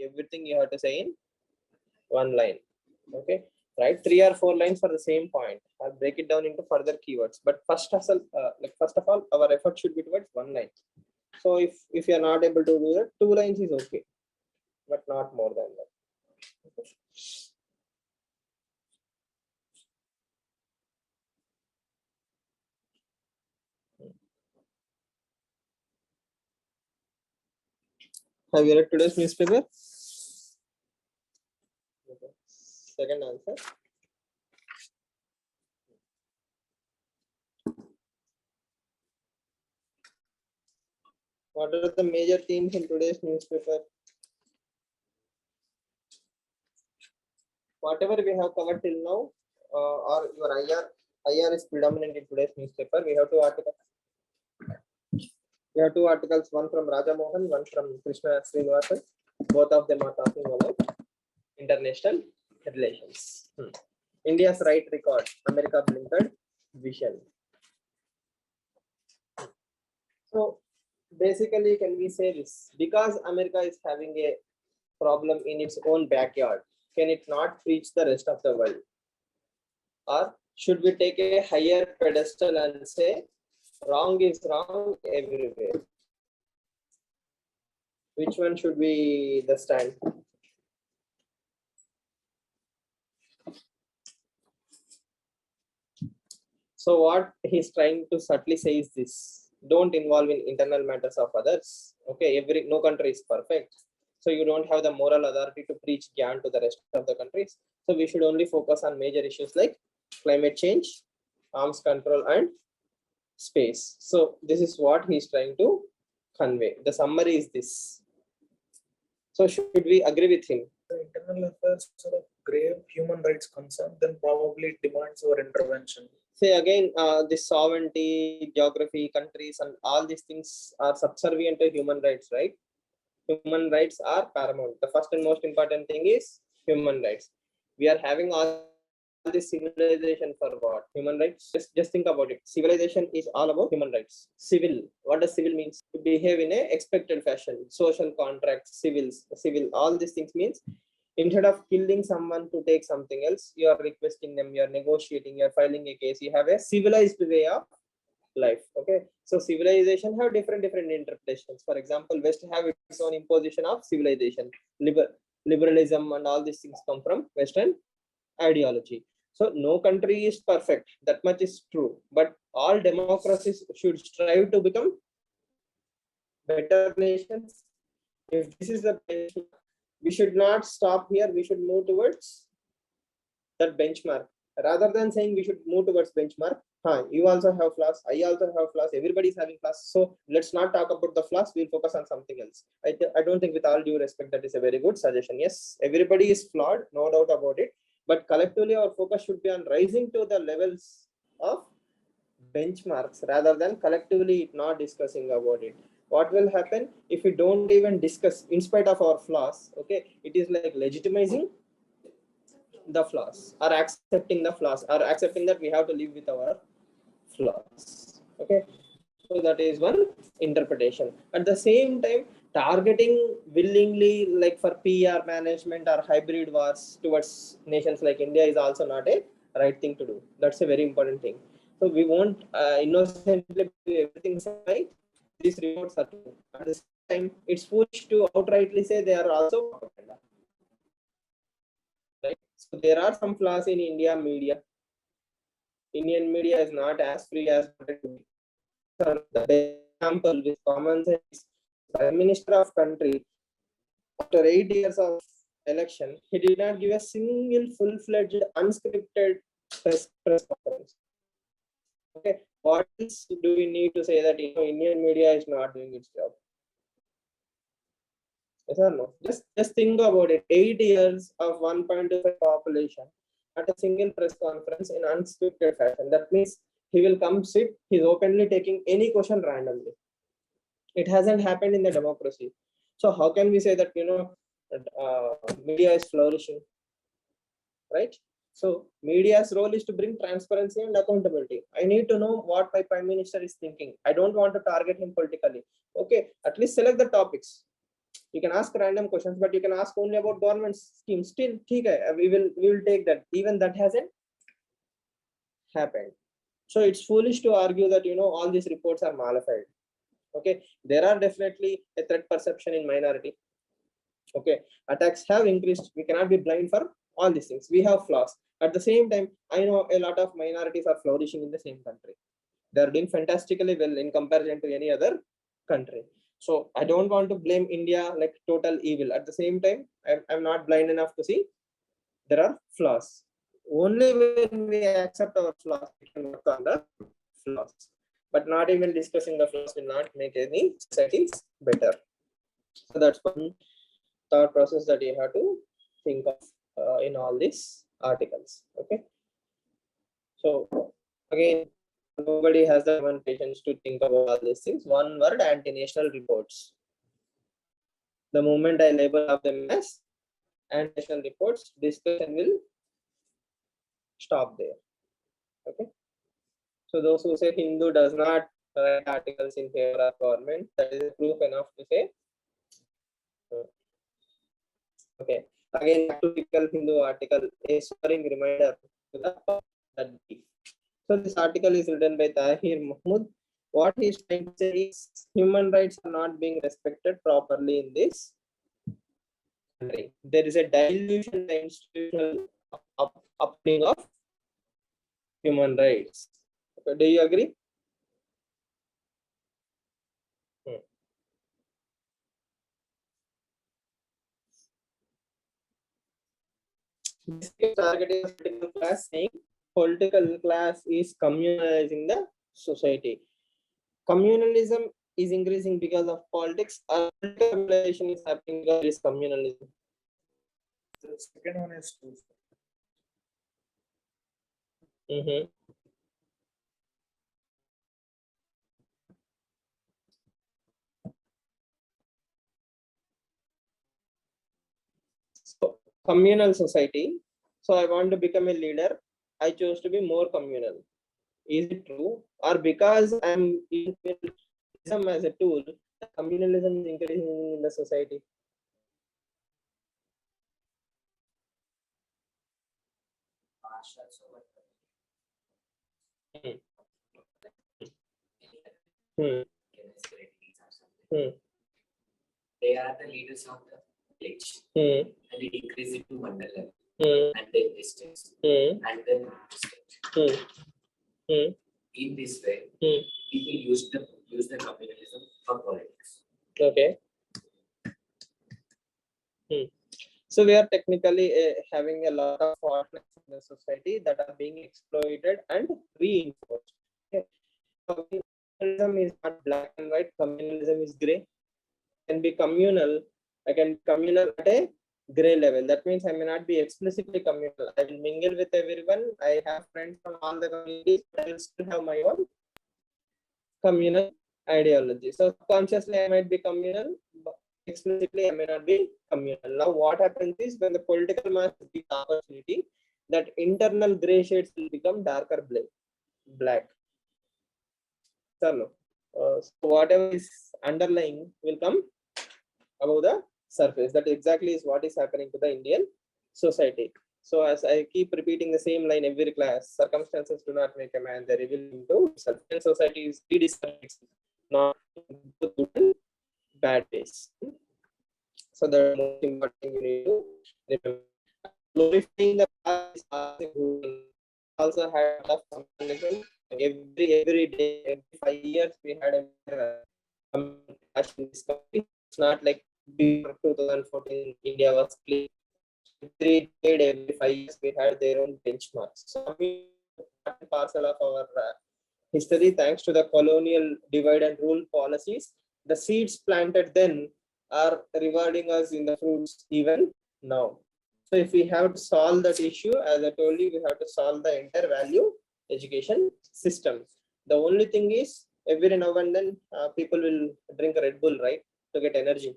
Everything you have to say in one line. Okay, write 3 or 4 lines for the same point. I'll break it down into further keywords. But first of all, our effort should be towards one line. So if you are not able to do that, 2 lines is okay, but not more than that. Okay. Have you read today's newspaper? Okay. Second answer. What are the major themes in today's newspaper? Whatever we have covered till now, or your IR is predominant in today's newspaper. We have 2 articles. We have 2 articles, one from Raja Mohan, one from Krishna Srinivasan. Both of them are talking about international relations. India's right record, America blinkered vision. So basically, can we say this? Because America is having a problem in its own backyard, can it not reach the rest of the world? Or should we take a higher pedestal and say wrong is wrong everywhere? Which one should be the stand? So what he's trying to subtly say is this: don't involve in internal matters of others. Okay, no country is perfect. So you don't have the moral authority to preach Gyan to the rest of the countries. So we should only focus on major issues like climate change, arms control, and space. So this is what he's trying to convey. The summary is this. So should we agree with him? The internal affairs are of grave human rights concern, then probably it demands our intervention. Say again, this sovereignty, geography, countries, and all these things are subservient to human rights, right? Human rights are paramount. The first and most important thing is human rights. We are having all this civilization for what? Human rights. Just think about it. Civilization is all about human rights. Civil. What does civil means? To behave in a expected fashion. Social contracts, civil. All these things means instead of killing someone to take something else, you are requesting them, you are negotiating, you are filing a case. You have a civilized way of life. Okay, so civilization have different interpretations. For example, West have its own imposition of civilization. Liberalism and all these things come from Western ideology. So no country is perfect, that much is true, but all democracies should strive to become better nations. If this is the benchmark, we should not stop here, we should move towards that benchmark. Rather than saying we should move towards benchmark, you also have flaws, I also have flaws, everybody is having flaws, so let's not talk about the flaws, we'll focus on something else. I don't think, with all due respect, that is a very good suggestion. Yes, everybody is flawed, no doubt about it, but collectively our focus should be on rising to the levels of benchmarks rather than collectively not discussing about it. What will happen if we don't even discuss in spite of our flaws? Okay, it is like legitimizing the flaws or accepting the flaws or accepting that we have to live with our flaws. Okay, so that is one interpretation. At the same time, targeting willingly, like for PR management or hybrid wars towards nations like India, is also not a right thing to do. That's a very important thing. So we won't innocently do everything right. These reports are true. At the same time, it's foolish to outrightly say they are also propaganda. Right? So there are some flaws in India media. Indian media is not as free as it could be. The example with common sense, Prime Minister of country, after 8 years of election, he did not give a single full-fledged unscripted press conference. Okay, what else do we need to say that Indian media is not doing its job? Yes or no? Just think about it. 8 years of 1.25 population at a single press conference in unscripted fashion. That means he will come sit, he's openly taking any question randomly. It hasn't happened in the democracy. So how can we say that media is flourishing, right? So media's role is to bring transparency and accountability. I need to know what my prime minister is thinking. I don't want to target him politically. Okay, at least select the topics. You can ask random questions, but you can ask only about government schemes. Still, okay, we will take that. Even that hasn't happened. So it's foolish to argue that all these reports are malified. Okay, there are definitely a threat perception in minority. Okay, attacks have increased. We cannot be blind for all these things. We have flaws. At the same time, I know a lot of minorities are flourishing in the same country. They are doing fantastically well in comparison to any other country. So I don't want to blame India like total evil. At the same time, I'm not blind enough to see there are flaws. Only when we accept our flaws, we can work on the flaws. But not even discussing the flaws will not make any societies better. So that's one thought process that you have to think of in all these articles. Okay. So again, nobody has the human patience to think about all these things. One word: anti-national reports. The moment I label of them as anti-national reports, discussion will stop there. Okay. So those who say Hindu does not write articles in favor of government, that is proof enough to say. Okay. Again, typical Hindu article, a sobering reminder to the that belief. So this article is written by Tahir Mahmood. What he is trying to say is human rights are not being respected properly in this country. There is a dilution in the institutional upbringing of human rights. Okay, do you agree? This is targeting a political class, saying political class is communalizing the society. Communalism is increasing because of politics, or communalization is happening because there is communalism. The second one is true. So communal society. So I want to become a leader. I chose to be more communal. Is it true? Or because I'm using communalism as a tool, communalism is increasing in the society? Hmm. Hmm. They are the leaders of the village, Hmm. and it increases it to mandal level, Hmm. and then districts, Hmm. and then state. Hmm. Hmm. In this way, Hmm. people use the communalism for politics. Okay. So we are technically having a lot of faultness in the society that are being exploited and reinforced. Okay. Communalism is not black and white. Communalism is gray. Can be communal. I can be communal at a gray level. That means I may not be explicitly communal. I will mingle with everyone. I have friends from all the communities, but I will still have my own communal ideology. So consciously I might be communal, but explicitly I may not be communal. Now what happens is when the political mass gives opportunity, that internal gray shades will become darker black. So no. So whatever is underlying will come above the surface. That exactly is what is happening to the Indian society. So as I keep repeating the same line every class, circumstances do not make a man, they reveal into itself. And society is rediscovered, not good and bad ways. So the most important thing you need to remember. Glorifying the past is also had a lot of communism. Every day, every 5 years, we had a crash in this country. It's not like before 2014, India was clean. Every 5 years, we had their own benchmarks. So, part and parcel of our history, thanks to the colonial divide and rule policies, the seeds planted then are rewarding us in the fruits even now. So if we have to solve that issue, as I told you, we have to solve the entire value education system. The only thing is every now and then people will drink Red Bull, right, to get energy.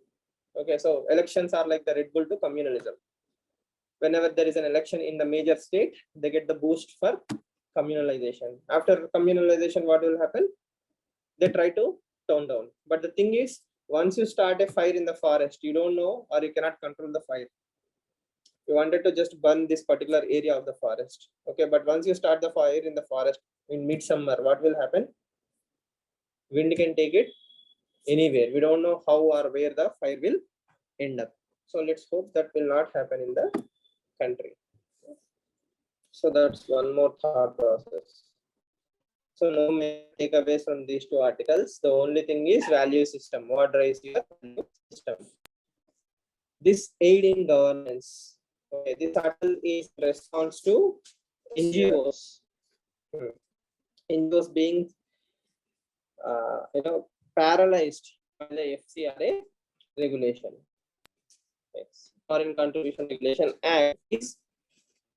Okay, so elections are like the Red Bull to communalism. Whenever there is an election in the major state, they get the boost for communalization. After communalization, what will happen? They try to tone down. But the thing is, Once you start a fire in the forest, you don't know or you cannot control the fire. You wanted to just burn this particular area of the forest. Okay, but once you start the fire in the forest in midsummer, what will happen? Wind can take it anywhere. We don't know how or where the fire will end up. So let's hope that will not happen in the country. So that's one more thought process. So no main takeaways from these two articles. The only thing is value system. What drives your value system? This aid in governance. Okay, this article is response to NGOs. NGOs being paralyzed by the FCRA regulation. Yes. Foreign Contribution Regulation Act is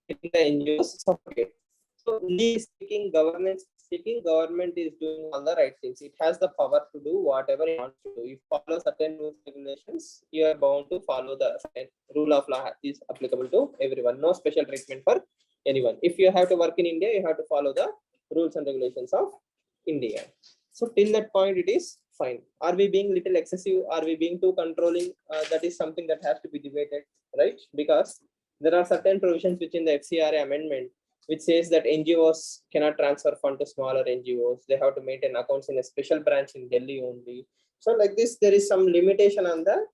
getting the NGOs supported. So, speaking, government is doing all the right things. It has the power to do whatever it wants to do. If you follow certain rules and regulations, you are bound to follow the rule of law is applicable to everyone. No special treatment for anyone. If you have to work in India, you have to follow the rules and regulations of India. So till that point, it is fine. Are we being little excessive? Are we being too controlling? That is something that has to be debated, right? Because there are certain provisions within the FCRA amendment which says that NGOs cannot transfer fund to smaller NGOs. They have to maintain accounts in a special branch in Delhi only. So like this, there is some limitation on the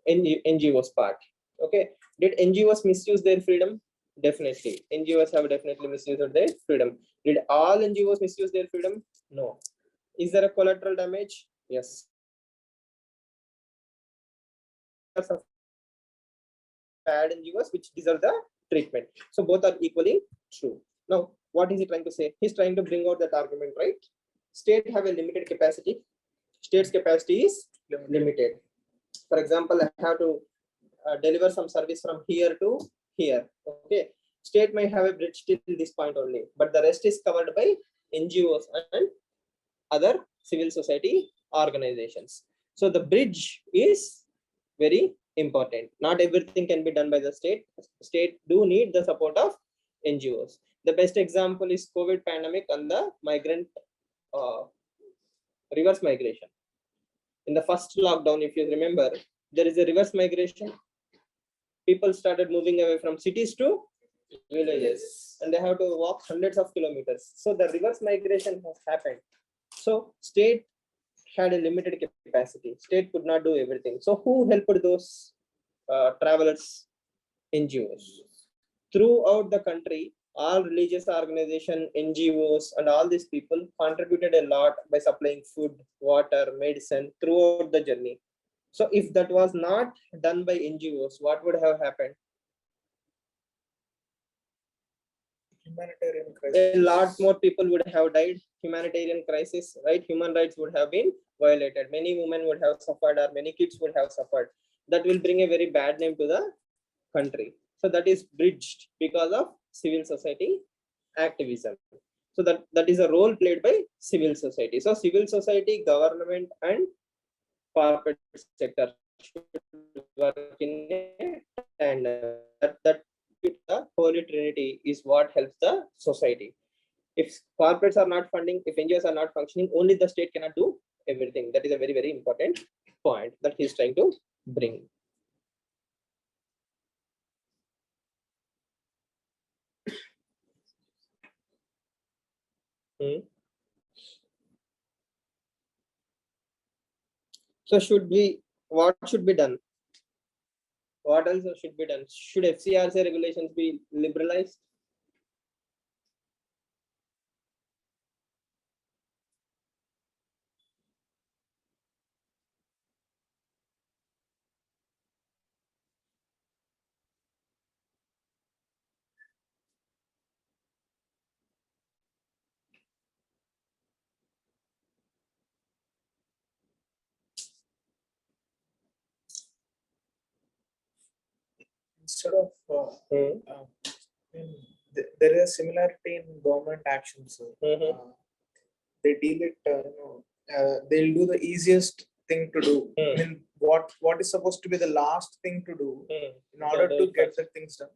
NGOs part. Okay, did NGOs misuse their freedom? Definitely. NGOs have definitely misused their freedom. Did all NGOs misuse their freedom? No. Is there a collateral damage? Yes. Bad NGOs which deserve the treatment. So both are equally true. Now, what is he trying to say? He's trying to bring out that argument, right? State have a limited capacity. State's capacity is limited. For example, I have to deliver some service from here to here. Okay, state may have a bridge till this point only, but the rest is covered by NGOs and other civil society organizations. So the bridge is very important. Not everything can be done by the state. State do need the support of NGOs. The best example is COVID pandemic and the migrant reverse migration. In the first lockdown, if you remember, there is a reverse migration. People started moving away from cities to villages and they have to walk hundreds of kilometers. So the reverse migration has happened. So state had a limited capacity. State could not do everything. So who helped those travelers? NGOs. Throughout the country, all religious organizations, NGOs, and all these people contributed a lot by supplying food, water, medicine throughout the journey. So if that was not done by NGOs, what would have happened? Humanitarian crisis. A lot more people would have died. Humanitarian crisis, right? Human rights would have been violated. Many women would have suffered, or many kids would have suffered. That will bring a very bad name to the country. So that is bridged because of civil society activism. So that is a role played by civil society. So civil society, government, and corporate sector should work in a tandem. That the holy trinity is what helps the society. If corporates are not funding, if NGOs are not functioning, only the state cannot do everything. That is a very, very important point that he's trying to bring. So what should be done? What else should be done? Should FCRA regulations be liberalized? Instead of there is a similarity in government actions. They deal it, they'll do the easiest thing to do. I mean, what is supposed to be the last thing to do in order to get the things done,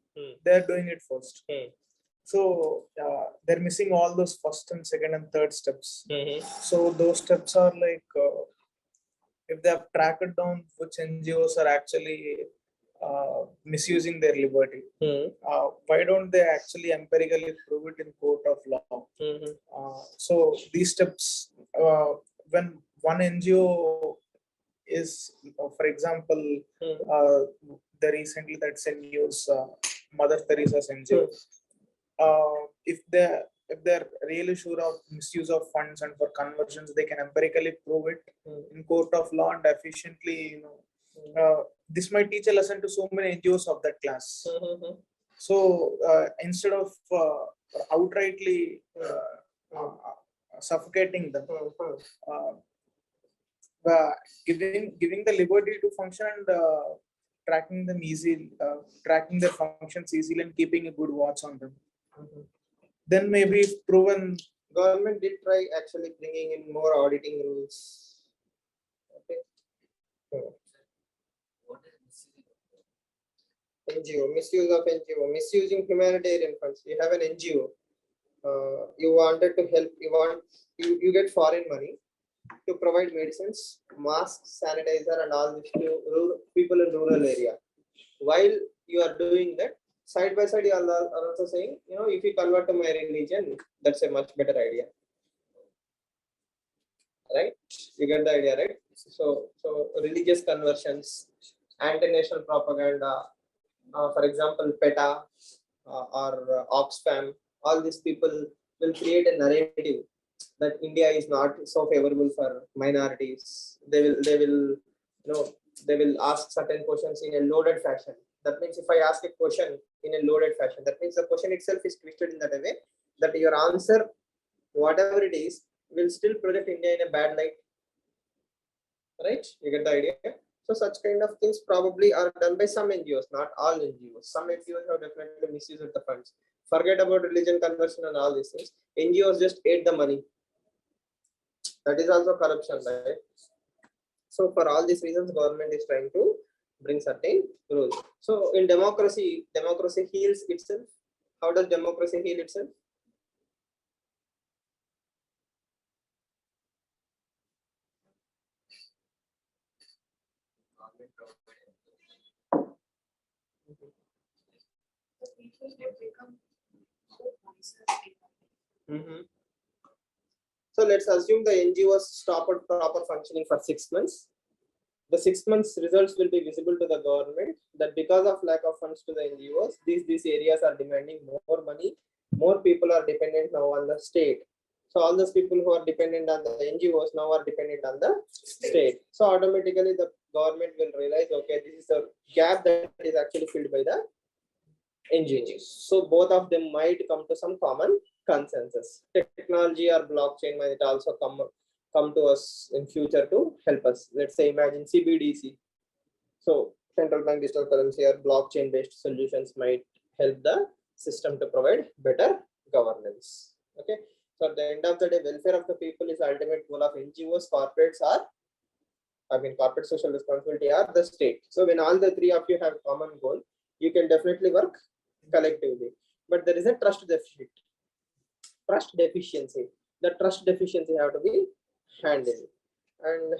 they're doing it first. So they're missing all those first and second and third steps. Mm-hmm. So those steps are like if they have tracked down which NGOs are actually misusing their liberty, why don't they actually empirically prove it in court of law? So these steps, when one NGO is, for example, the recently that's in news, Mother Teresa's NGO. If they're really sure of misuse of funds and for conversions, they can empirically prove it in court of law and efficiently. This might teach a lesson to so many NGOs of that class. So instead of outrightly suffocating them, giving the liberty to function and tracking them easily, tracking their functions easily and keeping a good watch on them. Then maybe if proven. Government did try actually bringing in more auditing rules. Okay. What is NGO, misuse of NGO, misusing humanitarian funds. You have an NGO, you wanted to help, you get foreign money to provide medicines, masks, sanitizer, and all this to people in rural area. While you are doing that, side by side, you are also saying, if you convert to my religion, that's a much better idea. Right? You get the idea, right? So religious conversions, anti-national propaganda, for example, PETA or Oxfam, all these people will create a narrative that India is not so favorable for minorities. They will ask certain questions in a loaded fashion. That means if I ask a question in a loaded fashion, that means the question itself is twisted in that way that your answer, whatever it is, will still project India in a bad light. Right? You get the idea? So such kind of things probably are done by some NGOs, not all NGOs. Some NGOs have definitely misused the funds. Forget about religion conversion and all these things. NGOs just ate the money. That is also corruption, right? So for all these reasons, government is trying to bring certain rules. So in democracy heals itself. How does democracy heal itself? So let's assume the NGOs stopped proper functioning for 6 months. The 6 months results will be visible to the government that because of lack of funds to the NGOs, these areas are demanding more money. More people are dependent now on the state. So all those people who are dependent on the NGOs now are dependent on the state. So automatically the government will realize, okay, this is a gap that is actually filled by the NGOs. So both of them might come to some common consensus. Technology or blockchain might also come to us in future to help us. Let's say imagine CBDC. So central bank digital currency or blockchain based solutions might help the system to provide better governance. Okay. So at the end of the day, welfare of the people is the ultimate goal of NGOs, corporate social responsibility are the state. So when all the three of you have common goal, you can definitely work collectively. But there is a trust deficiency. The trust deficiency have to be handled. And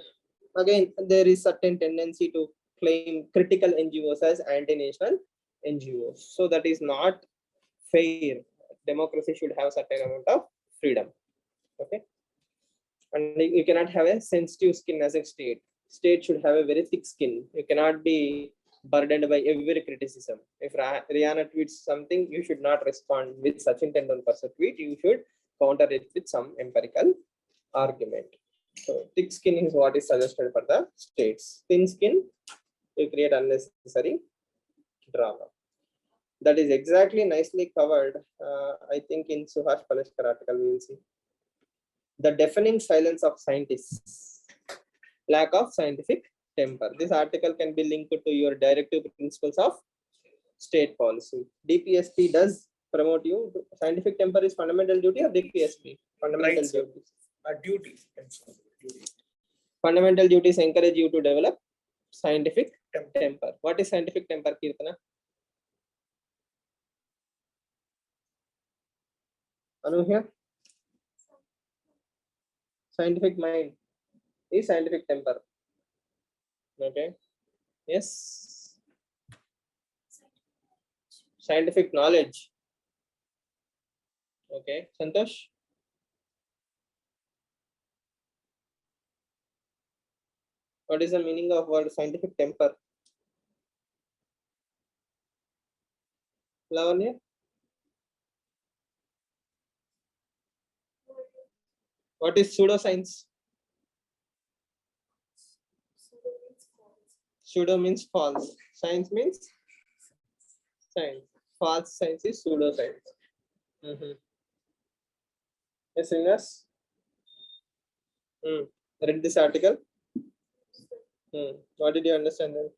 again, there is certain tendency to claim critical NGOs as anti-national NGOs. So that is not fair. Democracy should have certain amount of freedom. Okay. And you cannot have a sensitive skin as a state. State should have a very thick skin. You cannot be burdened by every criticism. If Rihanna tweets something, you should not respond with Sachin Tendulkar's tweet. You should counter it with some empirical argument. So thick skin is what is suggested for the states. Thin skin, you create unnecessary drama. That is exactly nicely covered, I think, in Suhash Paleshkar article. We will see the deafening silence of scientists, lack of scientific temper. This article can be linked to your directive principles of state policy. DPSP does promote you. Scientific temper is fundamental duty or DPSP? Fundamental duty. Duty. Fundamental duties encourage you to develop scientific temper. What is scientific temper, Kirtana? Anu here? Scientific mind is scientific temper. Okay. Yes. Scientific knowledge. Okay. Santosh? What is the meaning of word scientific temper? Lavanya? What is pseudoscience? Pseudo means false. Science means science. False science is pseudoscience. Yes, Ines? Read this article. What did you understand then?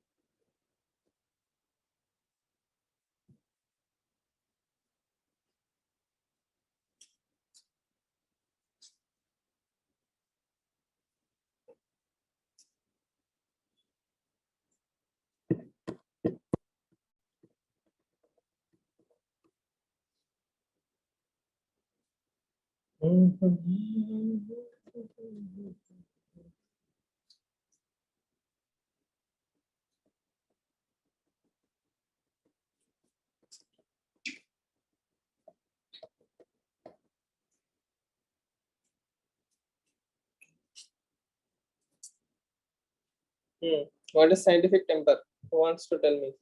What is scientific temper? Who wants to tell me?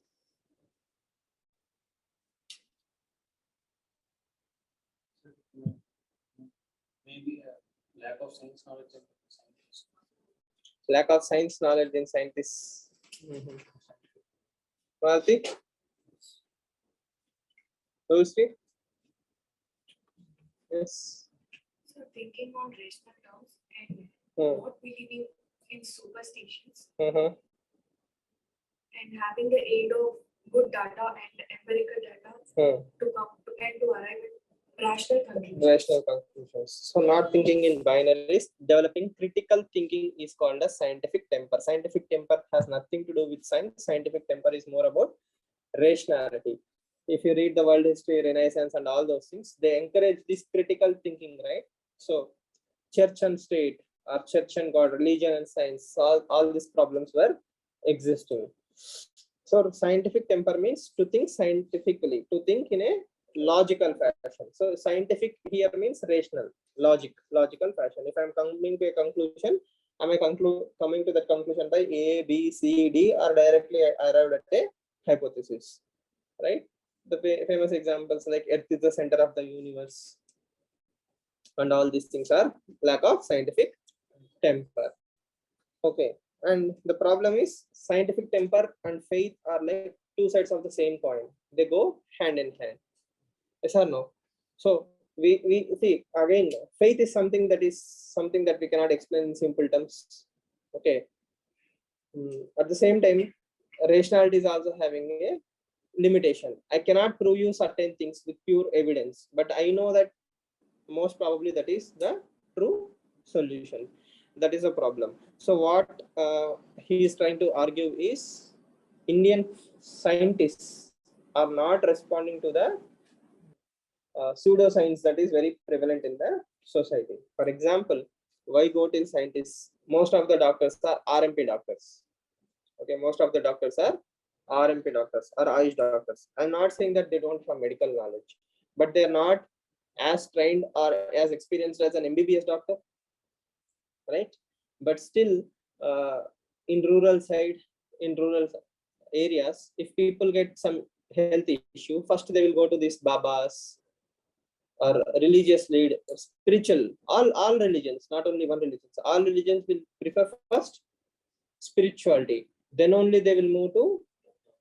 Maybe a lack of science knowledge in scientists. Lack of science knowledge in scientists. Malti? Lucy? Yes. So thinking on rational terms and not believing in superstitions Uh-huh. and having the aid of good data and empirical data to come to and to arrive at rational conclusions. Rational conclusions. So not thinking in binaries, developing critical thinking is called as scientific temper. Scientific temper has nothing to do with science. Scientific temper is more about rationality. If you read the world history, Renaissance and all those things, they encourage this critical thinking, right? So church and state, or church and God, religion and science, all these problems were existing. So scientific temper means to think scientifically, to think in a logical fashion. So scientific here means rational, logical fashion. If I'm coming to a conclusion, am I coming to that conclusion by A, B, C, D, or directly I arrived at a hypothesis, right? The famous examples like Earth is the center of the universe, and all these things are lack of scientific temper. Okay, and the problem is scientific temper and faith are like two sides of the same coin. They go hand in hand. Yes or no? So we see again, faith is something that we cannot explain in simple terms. Okay. At the same time, rationality is also having a limitation. I cannot prove you certain things with pure evidence, but I know that most probably that is the true solution. That is a problem. So what he is trying to argue is Indian scientists are not responding to the pseudoscience that is very prevalent in the society. For example, why go till scientists? Most of the doctors are RMP doctors. Okay, most of the doctors are RMP doctors or Ayush doctors. I'm not saying that they don't have medical knowledge, but they're not as trained or as experienced as an MBBS doctor, right? But still, in rural areas, if people get some health issue, first they will go to these babas or religious lead, spiritual, all religions, not only one religion. All religions will prefer first spirituality, then only they will move to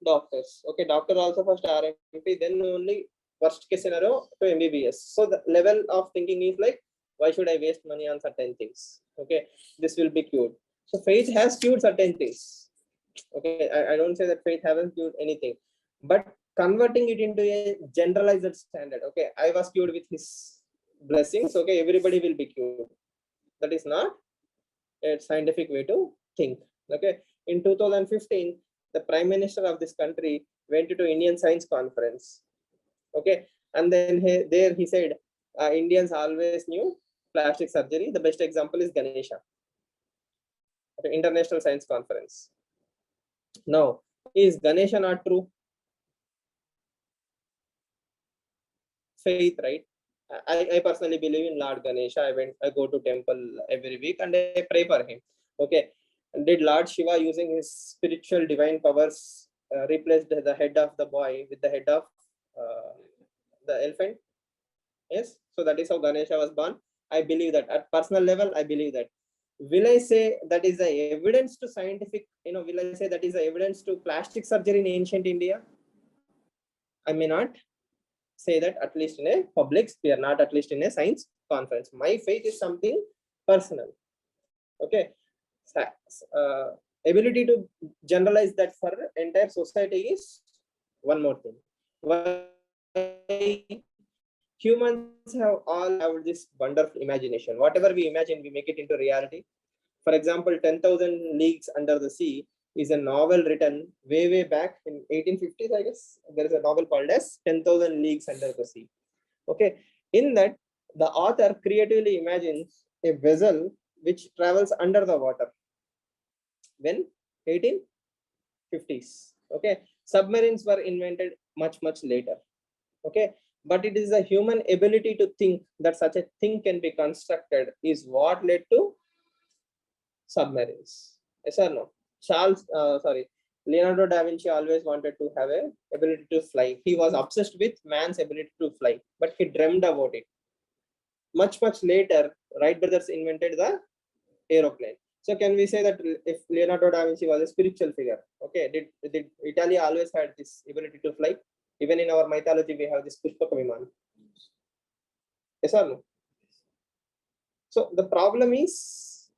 doctors. Okay, doctor also first RMP, then only worst case scenario to MBBS. So the level of thinking is like, why should I waste money on certain things? Okay, this will be cured. So faith has cured certain things. Okay, I don't say that faith hasn't cured anything, but converting it into a generalized standard. Okay, I was cured with his blessings. Okay, everybody will be cured. That is not a scientific way to think. Okay, in 2015, the Prime Minister of this country went to Indian Science Conference. Okay, and then he said, Indians always knew plastic surgery. The best example is Ganesha, at International Science Conference. Now, is Ganesha not true? Faith, right? I personally believe in Lord Ganesha. I go to temple every week and I pray for him. Okay. Did Lord Shiva, using his spiritual divine powers, replaced the head of the boy with the head of the elephant? Yes. So that is how Ganesha was born. I believe that at personal level, I believe that. Will I say that is the evidence to scientific, will I say that is the evidence to plastic surgery in ancient India? I may not say that, at least in a public sphere, not at least in a science conference. My faith is something personal. Okay. Ability to generalize that for entire society is one more thing. Why humans have this wonderful imagination. Whatever we imagine, we make it into reality. For example, 10,000 Leagues Under the Sea is a novel written way back in 1850s, I guess. There is a novel called as 10,000 Leagues Under the Sea. Okay. In that, the author creatively imagines a vessel which travels under the water. When? 1850s. Okay. Submarines were invented much later. Okay. But it is the human ability to think that such a thing can be constructed is what led to submarines. Yes or no? Leonardo da Vinci always wanted to have a ability to fly. He was obsessed with man's ability to fly, but he dreamed about it. Much later, Wright brothers invented the aeroplane. So can we say that if Leonardo da Vinci was a spiritual figure? Okay, did Italy always had this ability to fly? Even in our mythology, we have this Pushpaka Viman. Yes or no? So the problem is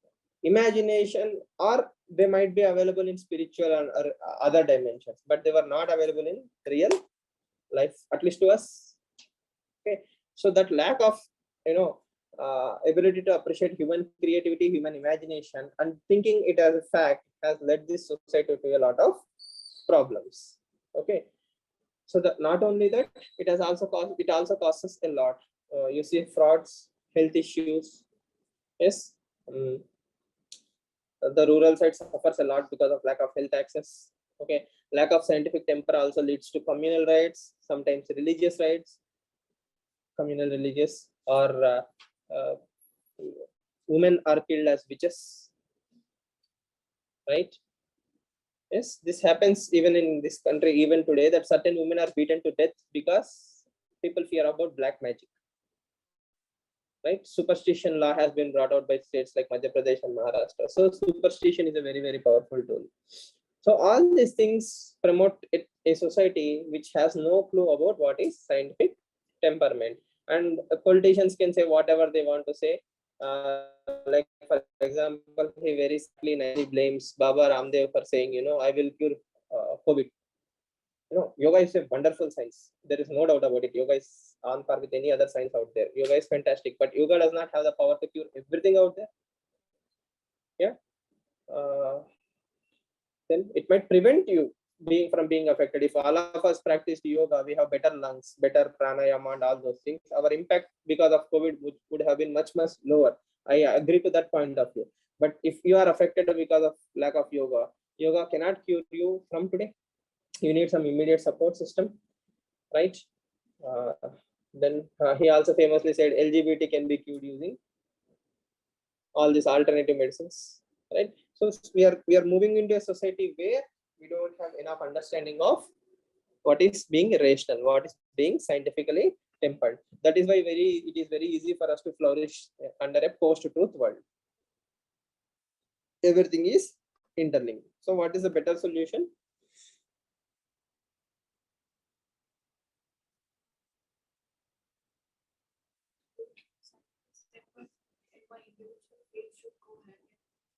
imagination, or they might be available in spiritual or other dimensions, but they were not available in real life, at least to us. Okay, so that lack of ability to appreciate human creativity, human imagination, and thinking it as a fact has led this society to a lot of problems. Okay, so that not only that, it also causes a lot. You see frauds, health issues. Yes. The rural side suffers a lot because of lack of health access. Okay, lack of scientific temper also leads to communal riots, sometimes religious riots, communal religious, or women are killed as witches. Right? Yes, this happens even in this country, even today, that certain women are beaten to death because people fear about black magic. Right? Superstition law has been brought out by states like Madhya Pradesh and Maharashtra. So superstition is a very powerful tool. So all these things promote a society which has no clue about what is scientific temperament. And politicians can say whatever they want to say. Like for example, he very nicely blames Baba Ramdev for saying, I will cure COVID. Yoga is a wonderful science. There is no doubt about it. Yoga is on par with any other science out there. Yoga is fantastic, but yoga does not have the power to cure everything out there. Yeah. Then it might prevent you from being affected. If all of us practiced yoga, we have better lungs, better pranayama and all those things. Our impact because of COVID would have been much lower. I agree to that point of view. But if you are affected because of lack of yoga, yoga cannot cure you from today. You need some immediate support system, right? Then he also famously said LGBT can be cured using all these alternative medicines, right? So we are moving into a society where we don't have enough understanding of what is being rational, what is being scientifically tempered. That is why it is very easy for us to flourish under a post-truth world. Everything is interlinked. So what is the better solution?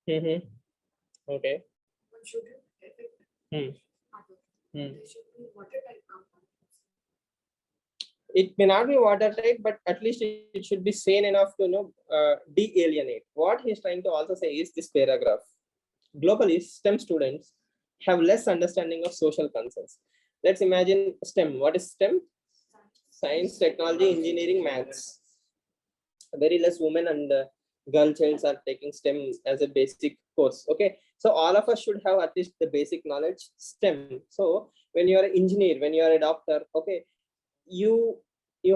Okay. But shouldn't affect others. There should be watertight components. It may not be watertight, but at least it should be sane enough to de-alienate. What he's trying to also say is this paragraph. Globally, STEM students have less understanding of social concerns. Let's imagine STEM. What is STEM? Science, technology, engineering, maths. very less women and girl childs are taking STEM as a basic course. Okay, so all of us should have at least the basic knowledge STEM. So when you are an engineer, when you are a doctor, okay, you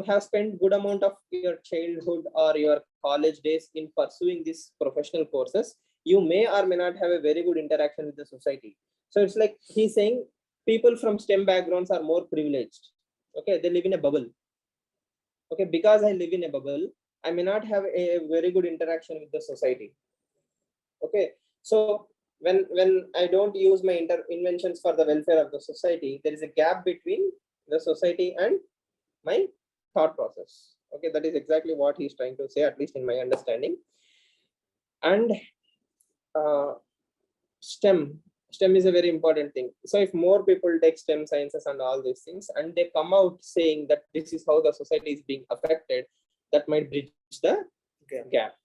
have spent good amount of your childhood or your college days in pursuing these professional courses. You may or may not have a very good interaction with the society. So it's like he's saying people from STEM backgrounds are more privileged. Okay, they live in a bubble. Okay, because I live in a bubble, I may not have a very good interaction with the society. Okay, so when I don't use my inventions for the welfare of the society, there is a gap between the society and my thought process. Okay, that is exactly what he's trying to say, at least in my understanding. And STEM is a very important thing. So if more people take STEM sciences and all these things, and they come out saying that this is how the society is being affected, that might bridge the gap.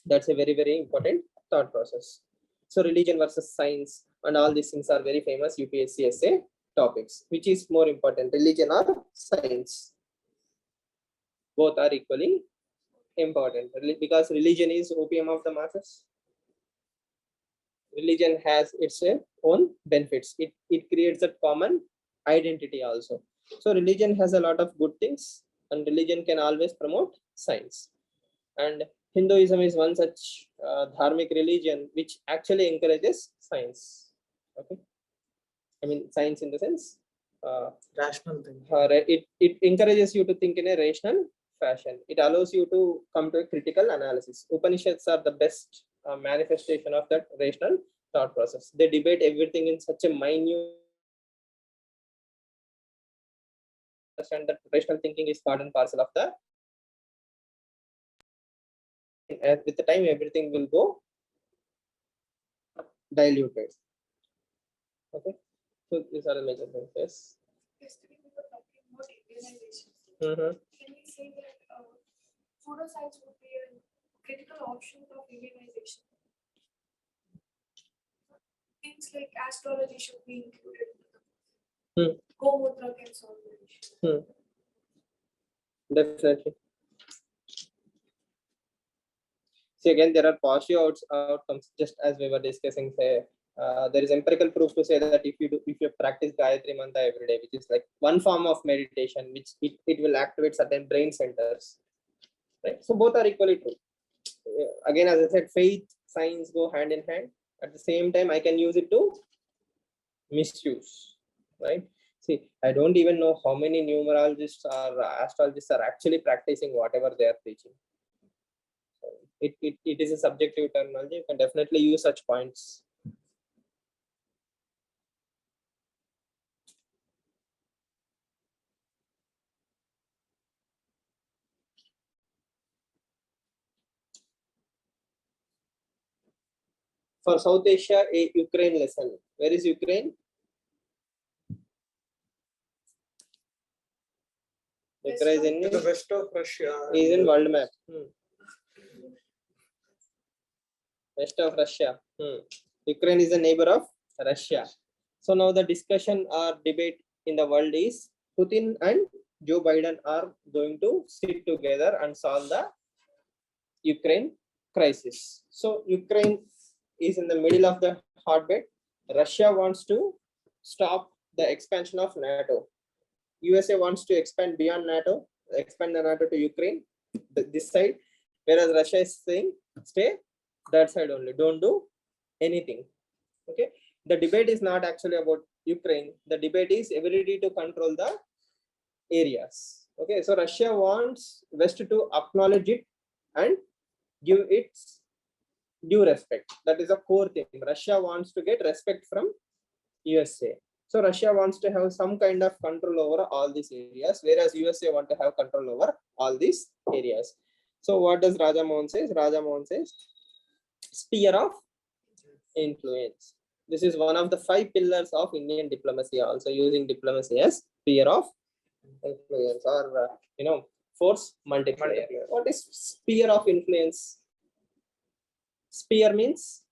That's a very, very important thought process. So religion versus science and all these things are very famous UPSC essay topics. Which is more important, religion or science? Both are equally important, because religion is opium of the masses. Religion has its own benefits. It creates a common identity also. So religion has a lot of good things, and religion can always promote science. And Hinduism is one such dharmic religion which actually encourages science. Okay, I mean science in the sense Rational thing. it encourages you to think in a rational fashion. It allows you to come to a critical analysis. Upanishads are the best manifestation of that rational thought process. They debate everything in such a minute. Understand that rational thinking is part and parcel of the. With the time, everything will go diluted. Okay, so these are the major things. Yes. Yesterday we were talking about Indianization. Mm-hmm. Can we say that pseudoscience would be a critical option of Indianization? Things like astrology should be included. Gomutra can solve the issue. Definitely. See, again, there are positive outcomes, just as we were discussing. Say, there is empirical proof to say that if you practice Gayatri Mantra every day, which is like one form of meditation, which it will activate certain brain centers. Right. So both are equally true. Again, as I said, faith, science go hand in hand. At the same time, I can use it to misuse. Right. See, I don't even know how many numerologists or astrologists are actually practicing whatever they are preaching. It is a subjective terminology. You can definitely use such points. For South Asia, a Ukraine lesson. Where is Ukraine? Ukraine is in the west of Russia. Is in world map. West of Russia. Ukraine is a neighbor of Russia. So now the discussion or debate in the world is Putin and Joe Biden are going to sit together and solve the Ukraine crisis. So Ukraine is in the middle of the hotbed. Russia wants to stop the expansion of NATO. USA wants to expand beyond NATO, expand the NATO to Ukraine, this side, whereas Russia is saying stay that side only, don't do anything. Okay, the debate is not actually about Ukraine. The debate is ability to control the areas. Okay, so Russia wants West to acknowledge it and give its due respect. That is a core thing. Russia wants to get respect from USA. So Russia wants to have some kind of control over all these areas, whereas USA want to have control over all these areas. So what does Raja Mohan says? Raja Mohan says sphere of influence. This is one of the 5 pillars of Indian diplomacy, also using diplomacy as sphere of influence, or force multiplier. What is sphere of influence? Sphere means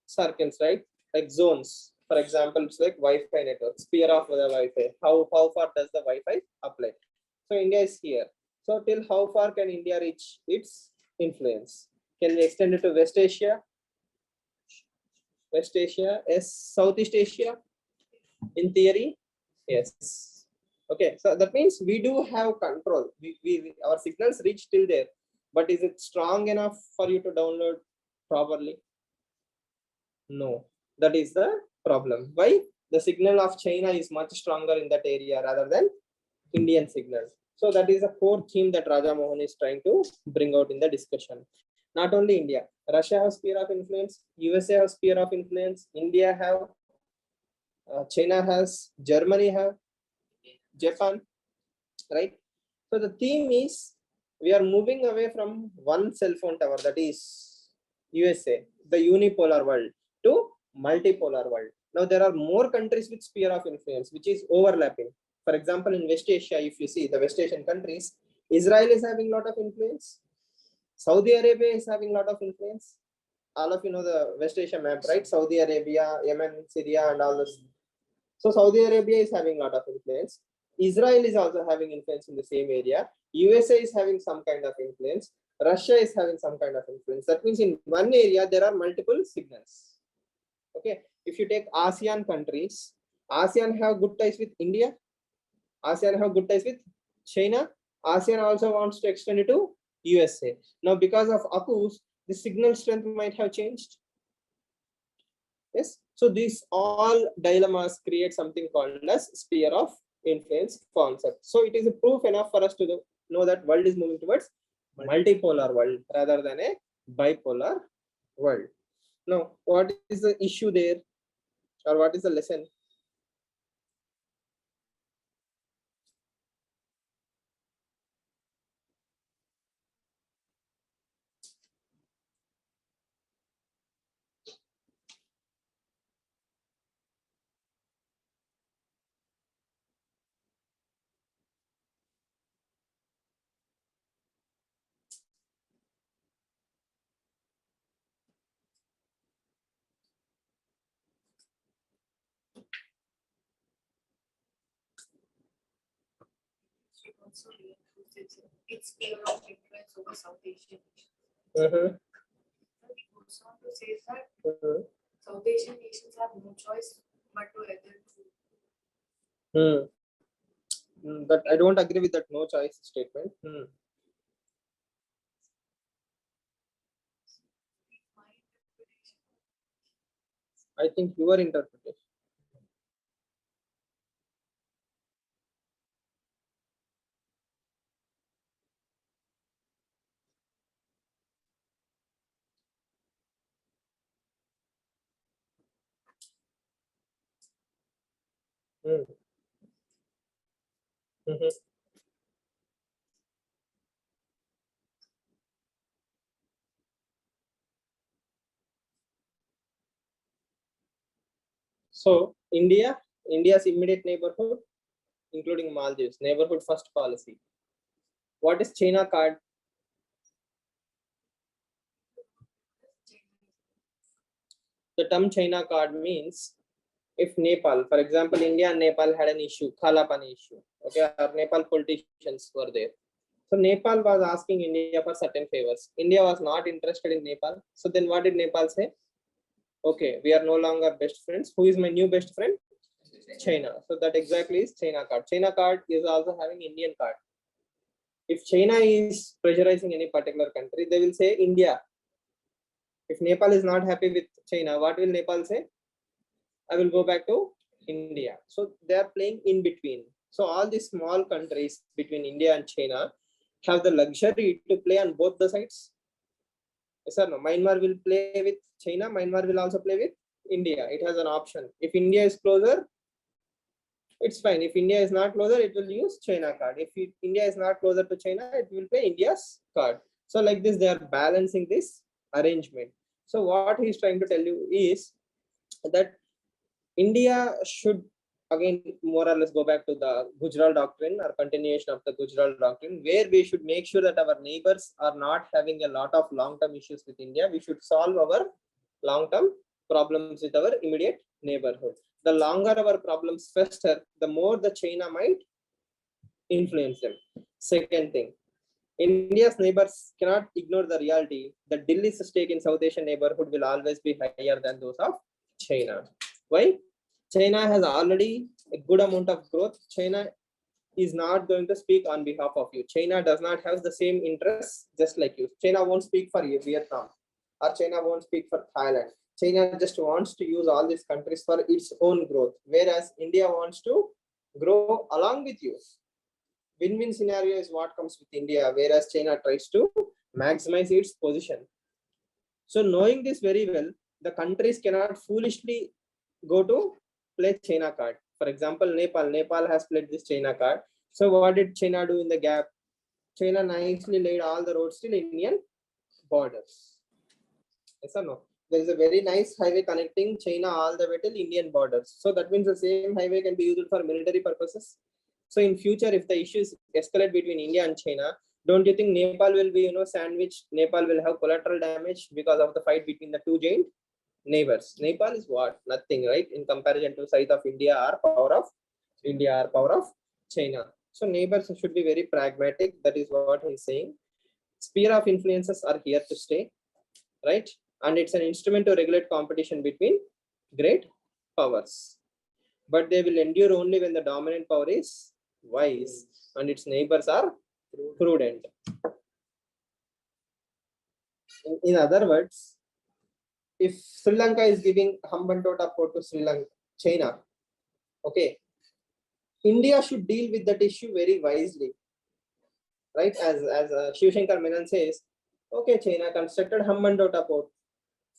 circles, right? Like zones. For example, it's like Wi-Fi network, sphere of the Wi-Fi. How far does the Wi-Fi apply? So India is here. So till how far can India reach its influence? Can we extend it to West Asia? West Asia, yes. Southeast Asia? In theory, yes. Okay, so that means we do have control. Our signals reach till there, but is it strong enough for you to download properly? No, that is the problem. Why? The signal of China is much stronger in that area rather than Indian signal. So that is a core theme that Raja Mohan is trying to bring out in the discussion. Not only India, Russia has sphere of influence, USA has sphere of influence, India have, China has, Germany have, Japan, right? So the theme is we are moving away from one cell phone tower, that is USA, the unipolar world, to multipolar world. Now there are more countries with sphere of influence, which is overlapping. For example, in West Asia, if you see the West Asian countries, Israel is having a lot of influence. Saudi Arabia is having a lot of influence. All of you know the West Asia map, right? Saudi Arabia, Yemen, Syria, and all this. So Saudi Arabia is having a lot of influence. Israel is also having influence in the same area. USA is having some kind of influence. Russia is having some kind of influence. That means in one area, there are multiple signals. Okay. If you take ASEAN countries, ASEAN have good ties with India. ASEAN have good ties with China. ASEAN also wants to extend it to USA. Now, because of AUKUS, the signal strength might have changed. Yes. So these all dilemmas create something called as sphere of influence concept. So it is a proof enough for us to know that world is moving towards multipolar world rather than a bipolar world. Now, what is the issue there, or what is the lesson? It also reinforces its sphere of influence over South Asian nations. Mm-hmm. It goes on to say that Mm-hmm. South Asian nations have no choice but to adhere to. But I don't agree with that no choice statement. My interpretation. I think your interpretation. Mm-hmm. So India's immediate neighborhood, including Maldives, neighborhood first policy. What is China card? The term China card means if Nepal, for example, India and Nepal had an issue, Khalapani issue, okay, or Nepal politicians were there. So Nepal was asking India for certain favors. India was not interested in Nepal. So then what did Nepal say? Okay, we are no longer best friends. Who is my new best friend? China. So that exactly is China card. China card is also having Indian card. If China is pressurizing any particular country, they will say India. If Nepal is not happy with China, what will Nepal say? I will go back to India. So they are playing in between. So all these small countries between India and China have the luxury to play on both the sides. Yes or no? Myanmar will play with China. Myanmar will also play with India. It has an option. If India is closer, it's fine. If India is not closer, it will use China card. If India is not closer to China, it will play India's card. So like this, they are balancing this arrangement. So what he's trying to tell you is that India should again more or less go back to the Gujral doctrine or continuation of the Gujral doctrine, where we should make sure that our neighbors are not having a lot of long-term issues with India. We should solve our long-term problems with our immediate neighborhood. The longer our problems fester, the more the China might influence them. Second thing, India's neighbors cannot ignore the reality that Delhi's stake in South Asian neighborhood will always be higher than those of China. Why? China has already a good amount of growth. China is not going to speak on behalf of you. China does not have the same interests just like you. China won't speak for you, Vietnam, or China won't speak for Thailand. China just wants to use all these countries for its own growth, whereas India wants to grow along with you. Win-win scenario is what comes with India, whereas China tries to maximize its position. So knowing this very well, the countries cannot foolishly go to play China card. For example, Nepal has played this China card. So what did China do in the gap? China nicely laid all the roads till Indian borders. Yes or no? There is a very nice highway connecting China all the way till Indian borders. So that means the same highway can be used for military purposes. So in future, if the issues escalate between India and China, don't you think Nepal will be, sandwiched? Nepal will have collateral damage because of the fight between the two giant neighbors. Nepal is what? Nothing, right? In comparison to size of India or power of India or power of China. So neighbors should be very pragmatic. That is what he's saying. Sphere of influences are here to stay, right? And it's an instrument to regulate competition between great powers. But they will endure only when the dominant power is wise and its neighbors are prudent. In other words, if Sri Lanka is giving Hambantota port to China, okay, India should deal with that issue very wisely, right? As Shiv Shankar Menon says, okay, China constructed Hambantota port.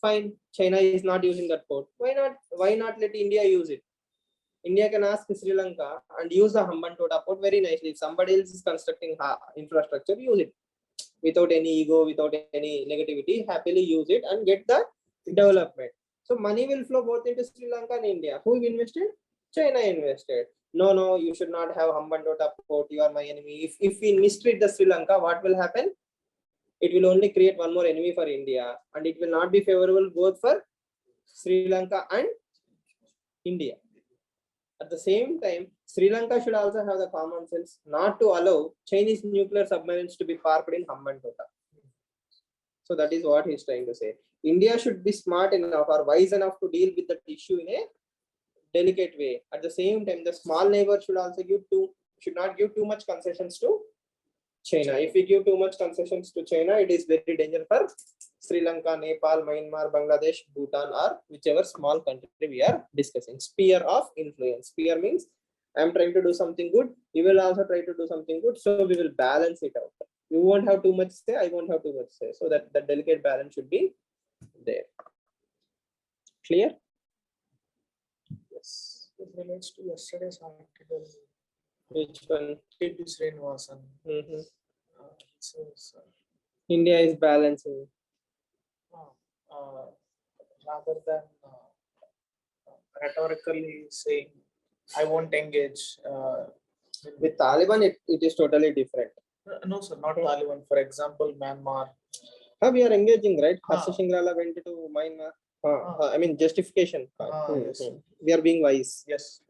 Fine, China is not using that port. Why not? Why not let India use it? India can ask Sri Lanka and use the Hambantota port very nicely. If somebody else is constructing infrastructure, use it without any ego, without any negativity. Happily use it and get the development. So money will flow both into Sri Lanka and India. Who invested? China invested. No, you should not have Hambantota port. You are my enemy. If we mistreat the Sri Lanka, what will happen? It will only create one more enemy for India, and it will not be favorable both for Sri Lanka and India. At the same time, Sri Lanka should also have the common sense not to allow Chinese nuclear submarines to be parked in Hambantota. So that is what he's trying to say. India should be smart enough or wise enough to deal with that issue in a delicate way. At the same time, the small neighbor should also should not give too much concessions to China. If we give too much concessions to China, it is very dangerous for Sri Lanka, Nepal, Myanmar, Bangladesh, Bhutan, or whichever small country we are discussing. Sphere of influence. Sphere means I am trying to do something good. You will also try to do something good. So we will balance it out. You won't have too much say. I won't have too much say. So that the delicate balance should be there. Clear? Yes. It relates to yesterday's article. Which one? K.P. Srinivasan. Says, India is balancing. Rather than rhetorically saying, I won't engage. With Taliban, it is totally different. No, sir, not Taliban. For example, Myanmar. We are engaging, right? Harsha Shingrala went to Myanmar. I mean, justification. Yes. We are being wise. Yes.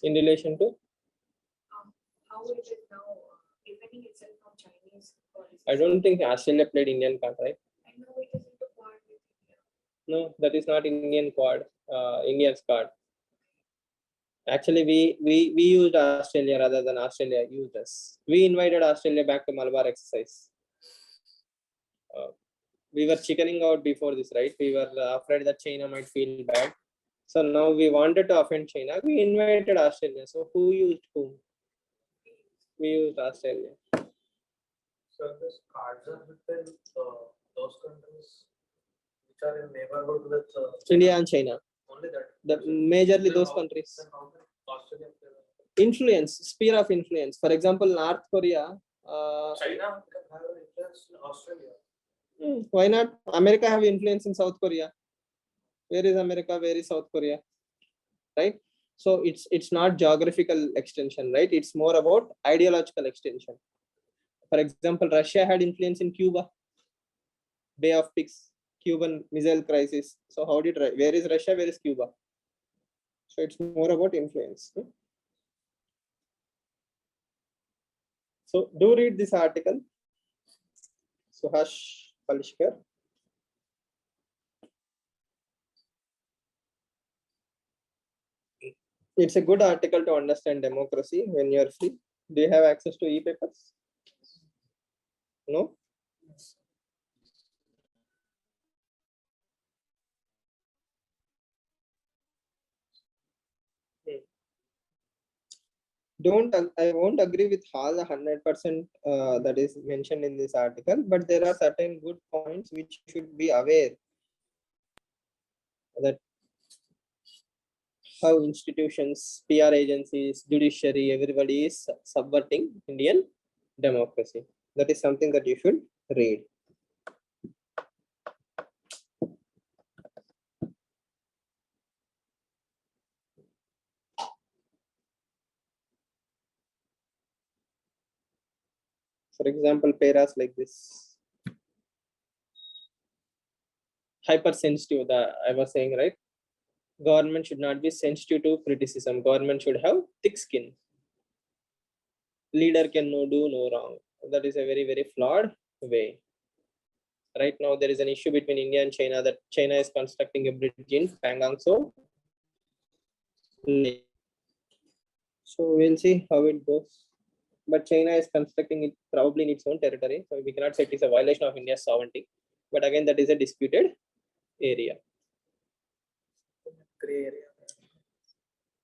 In relation to? How it is now defending itself from Chinese policies. I don't think Australia played Indian card, right? I know it is into part with India. No, that is not Indian card. India's card. Actually, we used Australia rather than Australia used us. We invited Australia back to Malabar exercise. We were chickening out before this, right? We were afraid that China might feel bad. So now we wanted to offend China. We invited Australia. So who used whom? We used Australia. So this cards are within those countries which are in neighborhood with India and China. only that. Majorly those countries. Then how did Australia play that? Influence, sphere of influence. For example, North Korea. China can have an influence in Australia. Why not? America have influence in South Korea. Where is America? Where is South Korea? Right? So it's not geographical extension, right? It's more about ideological extension. For example, Russia had influence in Cuba, Bay of Pigs, Cuban Missile Crisis. So where is Russia? Where is Cuba? So it's more about influence. So do read this article. Suhash Palishkar. It's a good article to understand democracy when you're free. Do you have access to e-papers? No? I won't agree with all the 100% that is mentioned in this article, but there are certain good points which you should be aware that how institutions, PR agencies, judiciary, everybody is subverting Indian democracy. That is something that you should read. For example, paras like this. Hypersensitive, I was saying, right? Government should not be sensitive to criticism. Government should have thick skin. Leader can do no wrong. That is a very, very flawed way. Right now, there is an issue between India and China that China is constructing a bridge in Pangong. So we'll see how it goes. But China is constructing it probably in its own territory. So we cannot say it is a violation of India's sovereignty. But again, that is a disputed area. Gray area.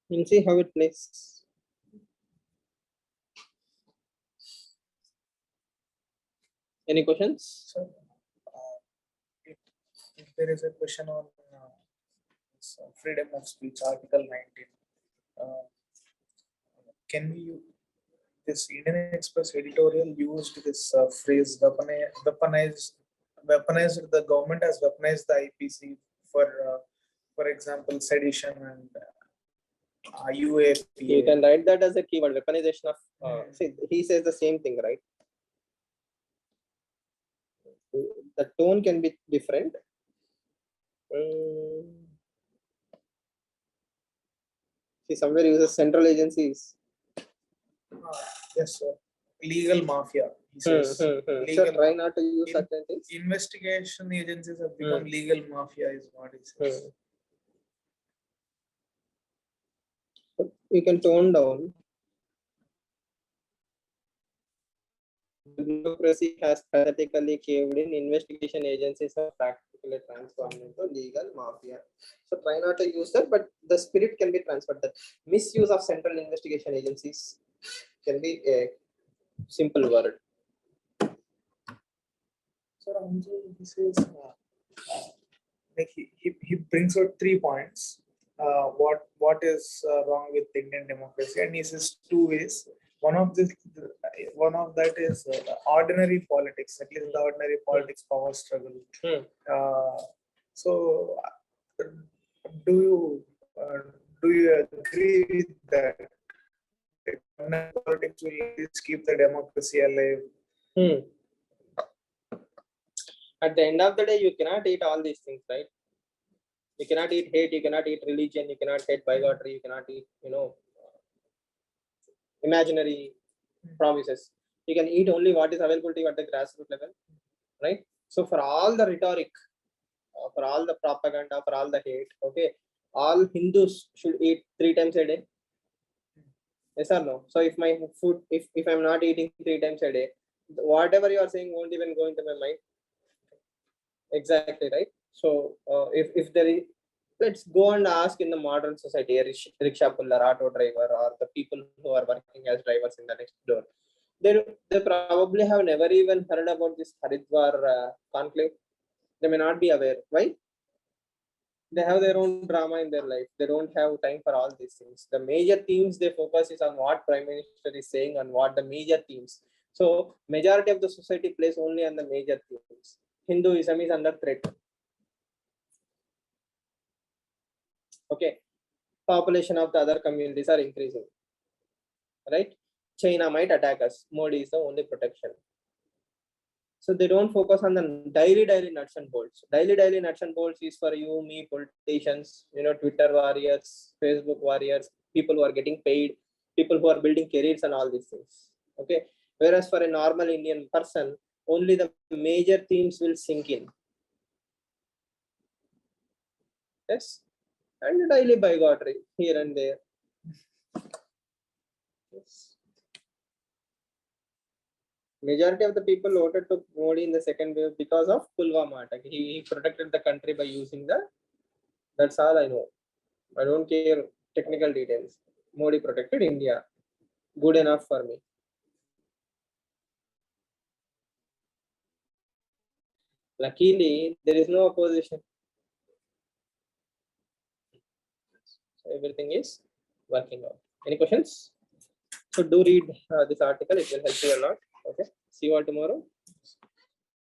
We'll see how it plays. Any questions? So, if there is a question on freedom of speech, Article 19, can we this Indian Express editorial used this phrase weaponized the government has weaponized the IPC for example sedition and UAPA. You can write that as a keyword, weaponization of see, he says the same thing, right? The tone can be different. See, somewhere uses central agencies. Yes, sir. Legal mafia. He says. So try not to use certain things. Investigation agencies have become legal mafia, is what he says. You can tone down. Democracy has pathetically caved in. Investigation agencies are practically transformed into legal mafia. So try not to use that, but the spirit can be transferred. The misuse of central investigation agencies can be a simple word. So he says, like he brings out 3 points. What is wrong with Indian democracy, and he says 2 ways. One of that is ordinary politics, at least the ordinary politics power struggle. So, do you agree with that? Ordinary politics will at least keep the democracy alive. At the end of the day, you cannot eat all these things, right? You cannot eat hate, you cannot eat religion, you cannot hate bigotry, you cannot eat, imaginary promises. You can eat only what is available to you at the grassroots level, right? So for all the rhetoric, for all the propaganda, for all the hate, okay, all Hindus should eat 3 times a day. Yes or no? So if my food, if I'm not eating 3 times a day, whatever you are saying won't even go into my mind. Exactly, right? So if there is, let's go and ask in the modern society, a rickshaw puller, auto driver, or the people who are working as drivers in the next door, they probably have never even heard about this Haridwar conclave. They may not be aware. Why? They have their own drama in their life. They don't have time for all these things. The major themes they focus is on what Prime Minister is saying and what the major themes. So majority of the society plays only on the major themes. Hinduism is under threat. Okay, population of the other communities are increasing, right? China might attack us. Modi is the only protection. So they don't focus on the daily nuts and bolts. Daily nuts and bolts is for you, me, politicians, Twitter warriors, Facebook warriors, people who are getting paid, people who are building careers and all these things. Okay, Whereas for a normal Indian person, only the major themes will sink in. Yes, and daily bigotry here and there. Yes. Majority of the people voted to Modi in the second wave because of Pulwama attack. He protected the country by using the. That's all I know. I don't care technical details. Modi protected India. Good enough for me. Luckily, there is no opposition. So everything is working out. Any questions? So do read this article. It will help you a lot. Okay. See you all tomorrow.